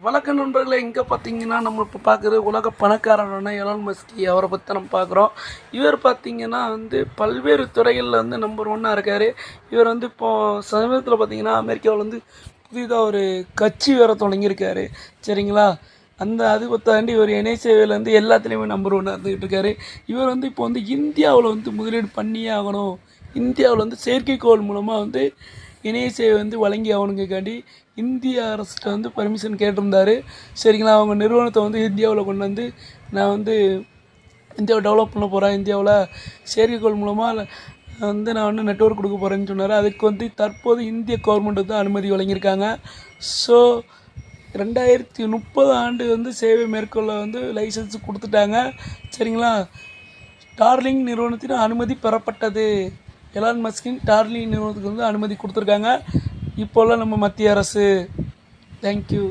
வணக்க நண்பர்களே, இங்கே பார்த்தீங்கன்னா நம்ம இப்போ பார்க்குறது உலக பணக்காரரான எலான் மஸ்க். அவரை பற்றி நம்ம பார்க்குறோம். இவர் பார்த்தீங்கன்னா பல்வேறு துறைகளில் நம்பர் ஒன்னாக இருக்கார். இவர் இப்போது சமீபத்தில் பார்த்தீங்கன்னா அமெரிக்காவில் புதிதாக ஒரு கட்சி வேறு தொடங்கியிருக்காரு. சரிங்களா, அது தாண்டி ஒரு இணை சேவையில் எல்லாத்துலேயுமே நம்பர் ஒன்னாக இருந்துக்கிட்டு இருக்காரு. இவர் இப்போ இந்தியாவில் முதலீடு பண்ணியே ஆகணும். இந்தியாவில் செயற்கைக்கோள் மூலமாக இணைய சேவை வழங்கி ஆகணுங்கக்காண்டி இந்திய அரசுகிட்ட பர்மிஷன் கேட்டிருந்தாரு. சரிங்களா, அவங்க நிறுவனத்தை இந்தியாவில் கொண்டு நான் இந்தியாவை டெவலப் பண்ண போகிறேன், இந்தியாவில் செயற்கைக்கோள் மூலமாக நான் நெட்வொர்க் கொடுக்க போகிறேன்னு சொன்னார். அதுக்கு தற்போது இந்திய கவர்மெண்ட்டு தான் அனுமதி வழங்கியிருக்காங்க. ஸோ 2030 ஆண்டு சேவை மேற்கொள்ள லைசன்ஸ் கொடுத்துட்டாங்க. சரிங்களா, ஸ்டார்லிங் நிறுவனத்தின் அனுமதி பெறப்பட்டது. எலான் மஸ்கின் ஸ்டார்லிங் நிறுவனத்துக்கு அனுமதி கொடுத்துருக்காங்க இப்போல்லாம் நம்ம மத்திய அரசு. தேங்க்யூ.